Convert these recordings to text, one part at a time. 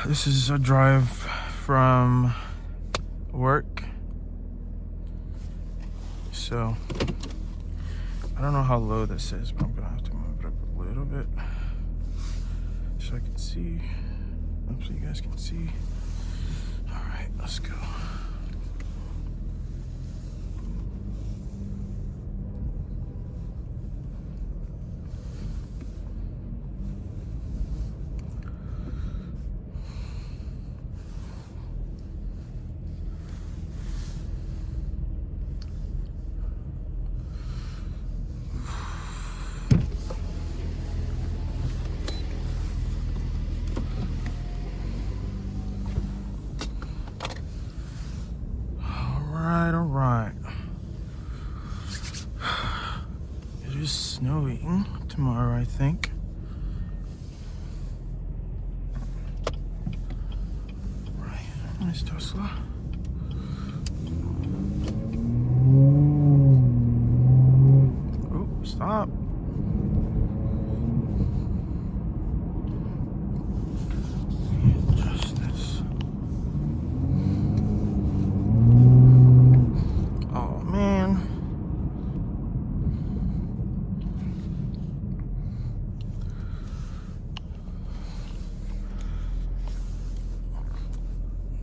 This is a drive from work. So I don't know how low this is, but I'm gonna have to move it up a little bit so I can see. So you guys can see. All right, let's go. All right. It is snowing tomorrow, I think. Right, nice Tesla. Oh, stop. Adjust this. Oh man.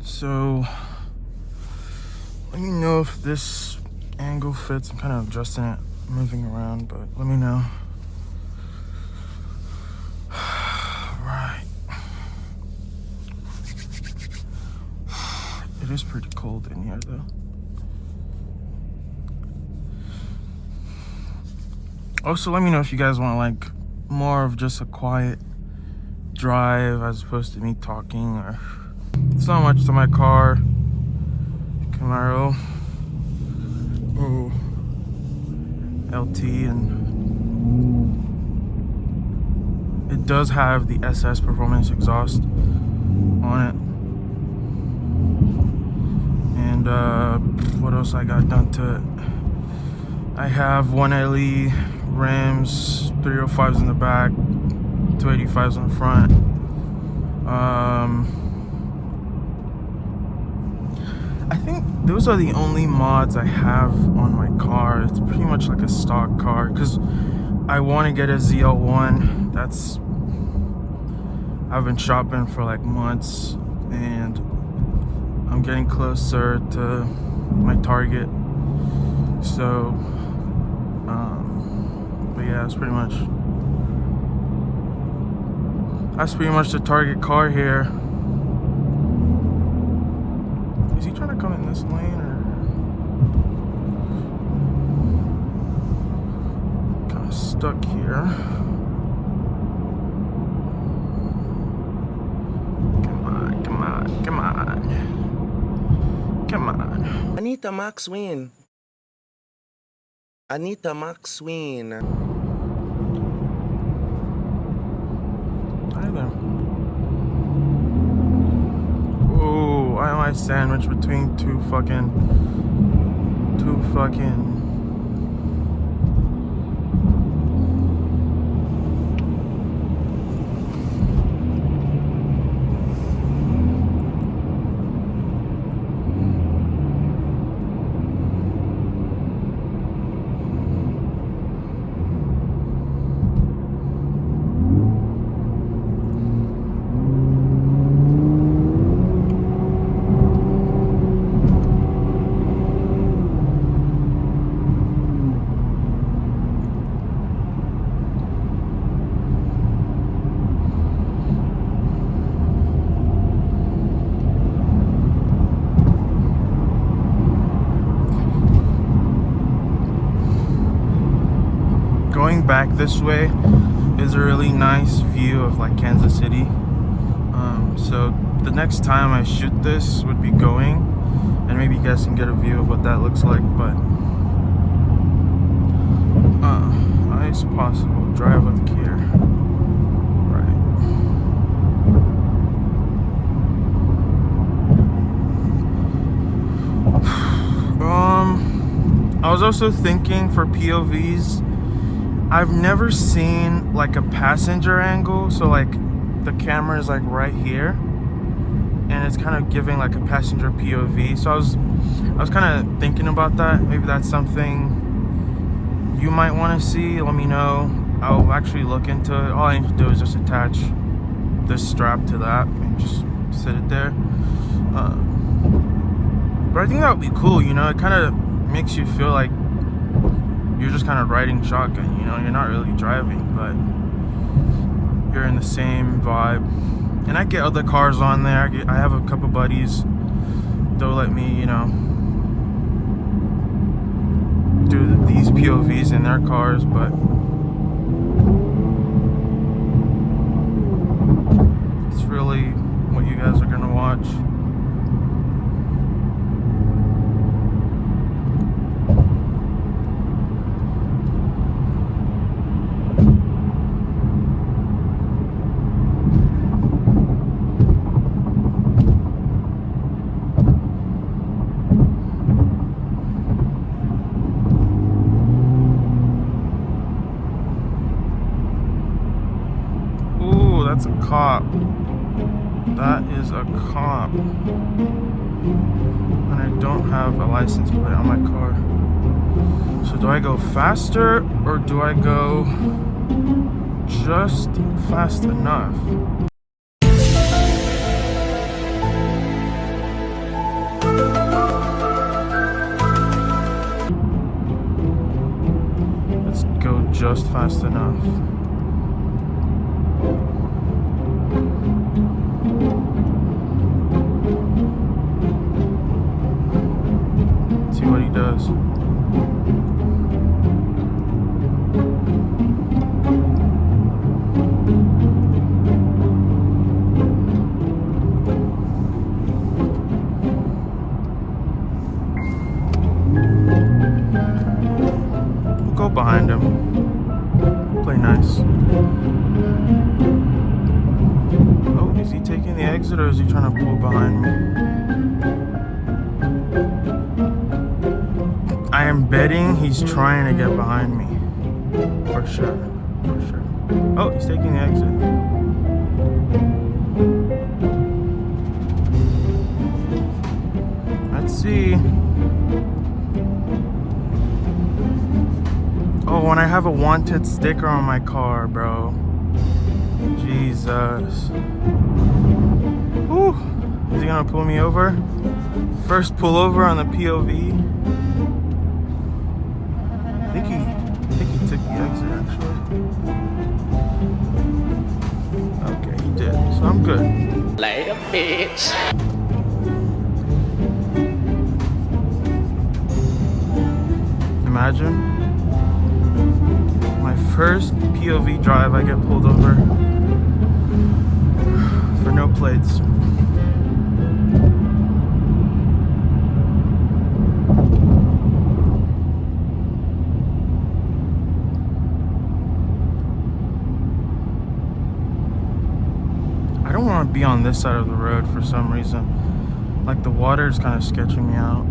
So let me know if this angle fits. I'm kind of adjusting it, moving around, but let me know. Right. It is pretty cold in here though. Also, let me know if you guys want like more of just a quiet drive as opposed to me talking, or it's not much to my car. Camaro. Oh, LT, and it does have the SS performance exhaust on it. And what else I got done to it? I have 1LE rims, 305s in the back, 285s in the front. I think those are the only mods I have on my car. It's pretty much like a stock car because I want to get a ZL1. That's, I've been shopping for like months and I'm getting closer to my target. So but yeah, that's pretty much the target car here. Is he trying to come in this lane or kind of stuck here? Come on. Anita Maxwin. Anita Maxwin. Hi there. Oh, why am I sandwiched between two fucking going back this way is a really nice view of like Kansas City. So the next time I shoot this would be going, and maybe you guys can get a view of what that looks like. But nice possible drive with Kia. Right. I was also thinking for POVs, I've never seen like a passenger angle, so like the camera is like right here. and it's kind of giving like a passenger POV. So I was kind of thinking about that. Maybe that's something you might want to see. Let me know. I'll actually look into it. All I need to do is just attach this strap to that and just sit it there. But I think that would be cool, you know. It kind of makes you feel like you're just kind of riding shotgun, you know. You're not really driving, but you're in the same vibe. And I get other cars on there. I have a couple buddies. They'll let me, you know, do these POVs in their cars, but it's really what you guys are gonna watch. That's a cop. That is a cop. And I don't have a license plate on my car. So do I go faster or do I go just fast enough? Let's go just fast enough. See what he does. We'll go behind him. Play nice. Oh, is he taking the exit or is he trying to pull behind me? I am betting he's trying to get behind me. For sure. For sure. Oh, he's taking the exit. Let's see. Oh, and I have a wanted sticker on my car, bro. Jesus. Whew. Is he gonna pull me over? First pull over on the POV. I think he took the exit actually. Okay, he did. So I'm good. Later, bitch. Imagine my first POV drive, I get pulled over for no plates. I don't want to be on this side of the road for some reason. Like the water is kind of sketching me out.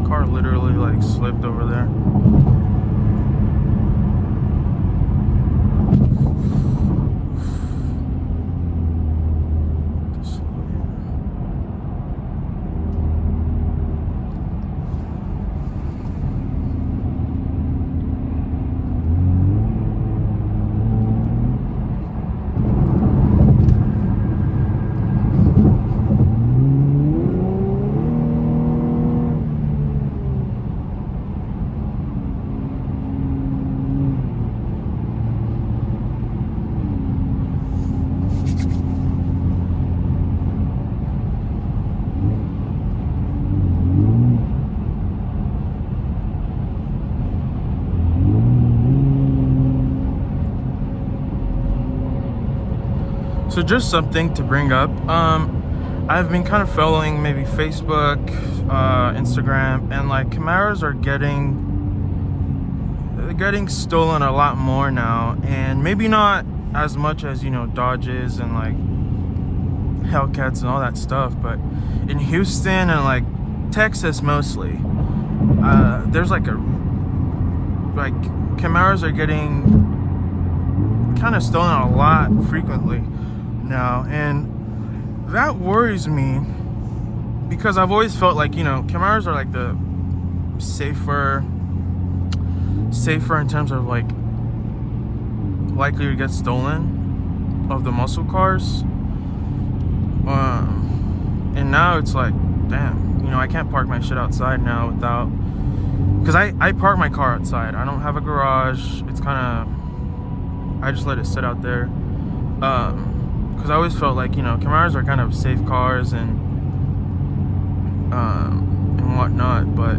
Car literally like slipped over there. So just something to bring up. I've been kind of following maybe Facebook, Instagram, and like Camaros are getting stolen a lot more now, and maybe not as much as, you know, Dodges and like Hellcats and all that stuff, but in Houston and like Texas mostly, there's like a like Camaros are getting kind of stolen a lot frequently now, and that worries me because I've always felt like, Camaros are like the safer in terms of like likely to get stolen of the muscle cars. And now it's like, damn, I can't park my shit outside now without, because I park my car outside. I don't have a garage. It's kind of, I just let it sit out there. Because I always felt like, Camaros are kind of safe cars and whatnot, but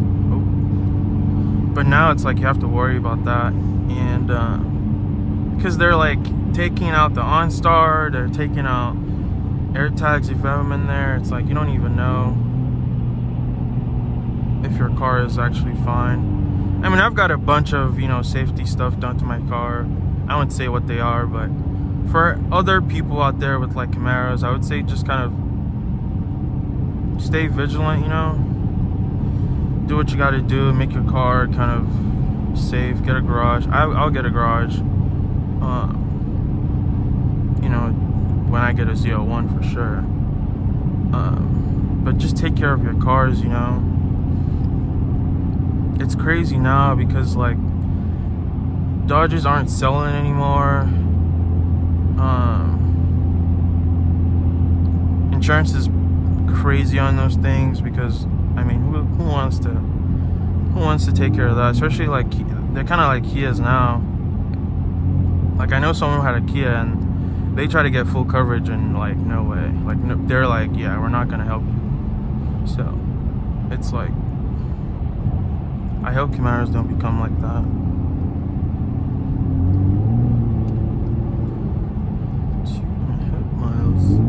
now it's like you have to worry about that, and because they're like taking out the OnStar, they're taking out air tags if you have them in there. It's like you don't even know if your car is actually fine. I mean, I've got a bunch of safety stuff done to my car. I wouldn't say what they are, but for other people out there with like Camaros, I would say just kind of stay vigilant, do what you got to do, make your car kind of safe. Get a garage. I'll get a garage, when I get a Z01 for sure. But just take care of your cars, It's crazy now because like Dodges aren't selling anymore. Insurance is crazy on those things because I mean, who wants to take care of that? Especially like they're kind of like Kias now. Like I know someone who had a Kia and they try to get full coverage and like no way. Like no, they're like, yeah, we're not gonna help you. So it's like I hope Camaros don't become like that. 2.5 miles.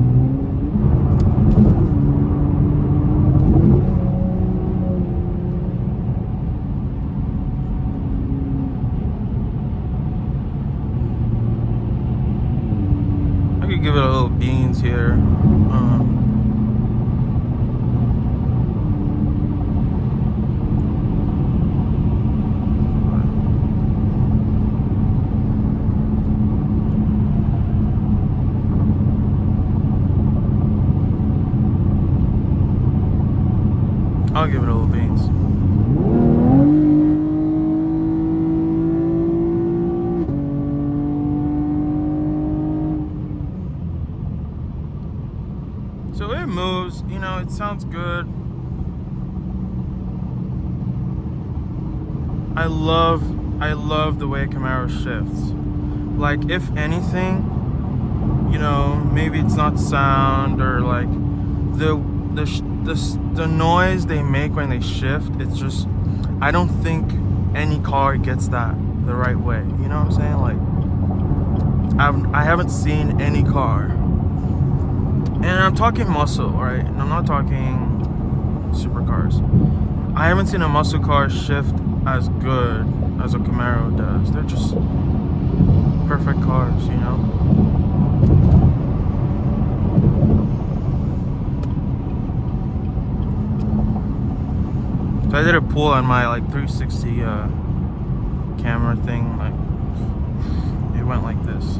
Give it a little beans here. I'll give it a little beans. So it moves, it sounds good. I love the way a Camaro shifts. Like if anything, maybe it's not sound or like the noise they make when they shift. It's just, I don't think any car gets that the right way. You know what I'm saying? Like I haven't seen any car. And I'm talking muscle, right? And I'm not talking supercars. I haven't seen a muscle car shift as good as a Camaro does. They're just perfect cars, So I did a pull on my like 360 camera thing. Like it went like this.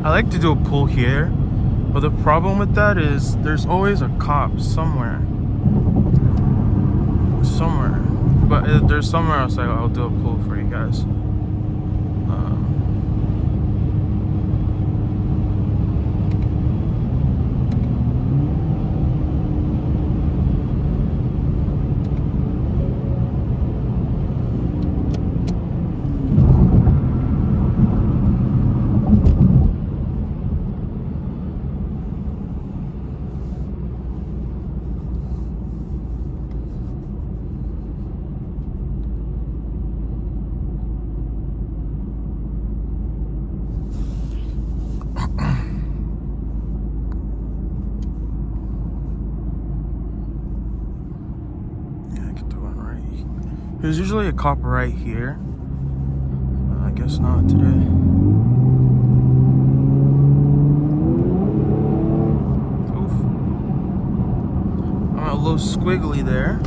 I like to do a pull here, but the problem with that is there's always a cop somewhere. But there's somewhere else I'll do a pull for you guys. There's usually a cop right here. I guess not today. Oof. I'm a little squiggly there.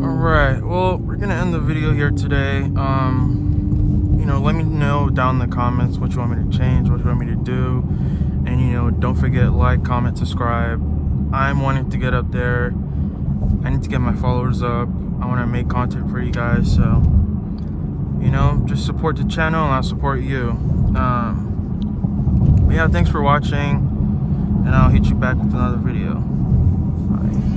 Alright, well, we're gonna end the video here today. You know, let me know down in the comments what you want me to change, what you want me to do. And, you know, don't forget, like, comment, subscribe. I'm wanting to get up there. I need to get my followers up. I want to make content for you guys. So, you know, just support the channel and I'll support you. But yeah, thanks for watching. And I'll hit you back with another video. Bye.